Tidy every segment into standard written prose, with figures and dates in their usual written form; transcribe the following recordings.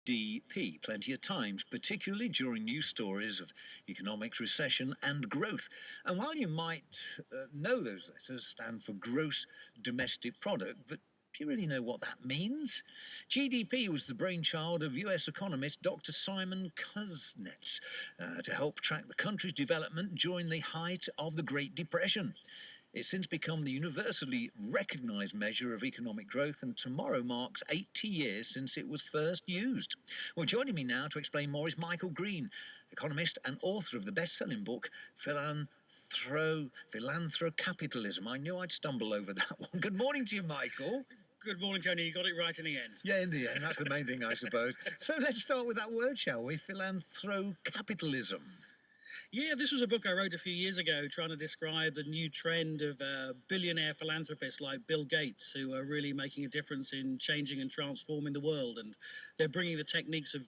GDP plenty of times, particularly during news stories of economics, recession and growth. And while you might know those letters stand for gross domestic product, but do you really know what that means? GDP was the brainchild of US economist Dr. Simon Kuznets to help track the country's development during the height of the Great Depression. It's since become the universally recognised measure of economic growth, and tomorrow marks 80 years since it was first used. Well, joining me now to explain more is Michael Green, economist and author of the best-selling book Philanthrocapitalism. I knew I'd stumble over that one. Good morning to you, Michael. Good morning, Tony. You got it right in the end. Yeah, in the end. That's the main thing, I suppose. So let's start with that word, shall we? Philanthrocapitalism. Yeah, this was a book I wrote a few years ago trying to describe the new trend of billionaire philanthropists like Bill Gates, who are really making a difference in changing and transforming the world. And they're bringing the techniques of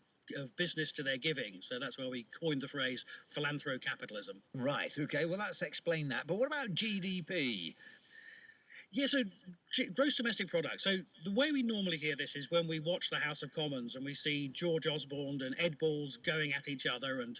business to their giving. So that's why we coined the phrase philanthrocapitalism. Right, OK. Well, let's explain that. But what about GDP? Yeah, so gross domestic product. So the way we normally hear this is when we watch the House of Commons and we see George Osborne and Ed Balls going at each other. And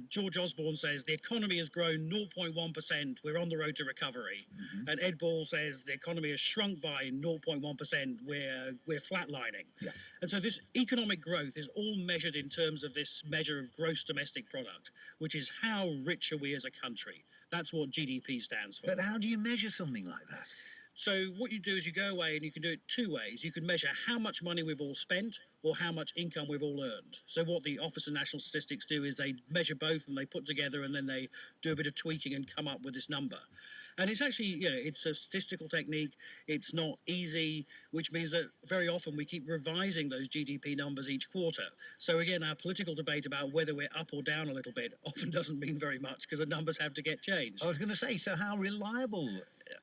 George Osborne says the economy has grown 0.1%. We're on the road to recovery. Mm-hmm. And Ed Balls says the economy has shrunk by 0.1%. We're flatlining. Yeah. And so this economic growth is all measured in terms of this measure of gross domestic product, which is how rich are we as a country. That's what GDP stands for. But how do you measure something like that? So what you do is you go away and you can do it two ways. You can measure how much money we've all spent or how much income we've all earned. So what the Office of National Statistics do is they measure both and they put together and then they do a bit of tweaking and come up with this number. And it's actually, it's a statistical technique. It's not easy, which means that very often we keep revising those GDP numbers each quarter. So again, our political debate about whether we're up or down a little bit often doesn't mean very much because the numbers have to get changed. I was going to say, so how reliable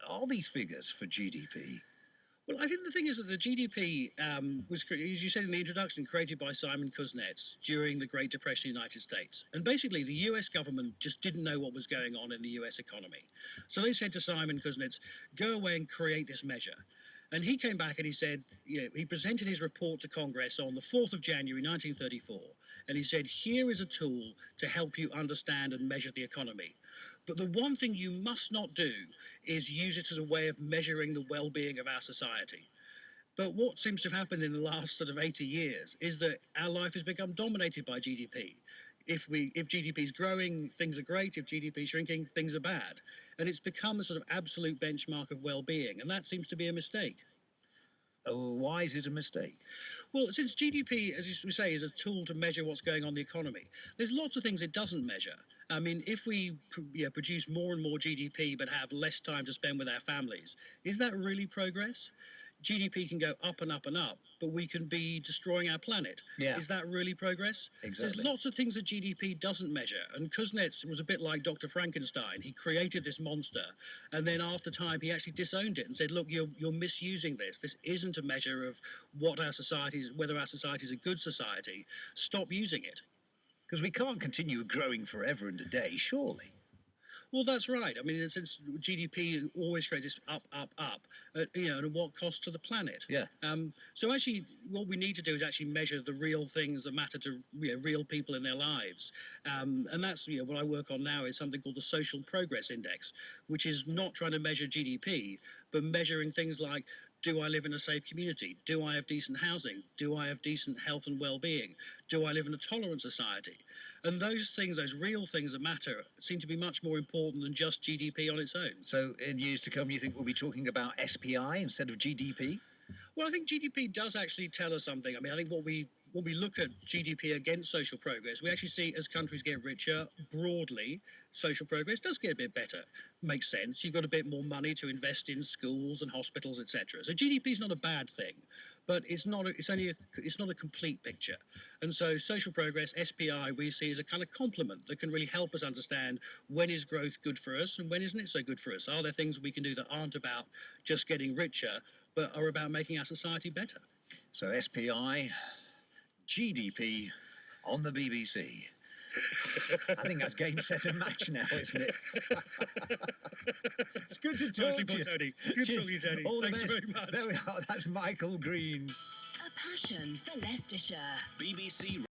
are these figures for GDP? Well, I think the thing is that the GDP was, as you said in the introduction, created by Simon Kuznets during the Great Depression in the United States. And basically, the US government just didn't know what was going on in the US economy. So they said to Simon Kuznets, go away and create this measure. And he came back and he said, he presented his report to Congress on the 4th of January, 1934. And he said, here is a tool to help you understand and measure the economy. But the one thing you must not do is use it as a way of measuring the well-being of our society. But what seems to have happened in the last sort of 80 years is that our life has become dominated by GDP. If GDP is growing, things are great. If GDP is shrinking, things are bad. And it's become a sort of absolute benchmark of well-being, and that seems to be a mistake. Why is it a mistake? Well, since GDP, as we say, is a tool to measure what's going on in the economy, there's lots of things it doesn't measure. I mean, if we produce more and more GDP but have less time to spend with our families, is that really progress? GDP can go up and up and up, but we can be destroying our planet. Yeah. Is that really progress? Exactly. So there's lots of things that GDP doesn't measure. And Kuznets was a bit like Dr. Frankenstein. He created this monster, and then after time, he actually disowned it and said, look, you're misusing this. This isn't a measure of what our society, whether our society is a good society. Stop using it. Because we can't continue growing forever and a day, surely. Well, that's right. I mean, in a sense, GDP always creates this up, and at what cost to the planet? Yeah. So actually, what we need to do is actually measure the real things that matter to real people in their lives. And that's what I work on now is something called the Social Progress Index, which is not trying to measure GDP, but measuring things like, do I live in a safe community? Do I have decent housing? Do I have decent health and well-being? Do I live in a tolerant society? And those things, those real things that matter, seem to be much more important than just GDP on its own. So in years to come, you think we'll be talking about SPI instead of GDP? Well, I think GDP does actually tell us something. I mean, I think when we look at GDP against social progress, we actually see as countries get richer, broadly, social progress does get a bit better. Makes sense. You've got a bit more money to invest in schools and hospitals, etc. So GDP is not a bad thing, but it's not a complete picture. And so social progress, SPI, we see as a kind of complement that can really help us understand when is growth good for us and when isn't it so good for us. Are there things we can do that aren't about just getting richer, but are about making our society better? So SPI, GDP on the BBC. I think that's game, set and match now, isn't it? It's good to talk to you. Tony. Good talking to you, Tony. All Thanks the best. very much. There we are. That's Michael Green. Passion for Leicestershire. BBC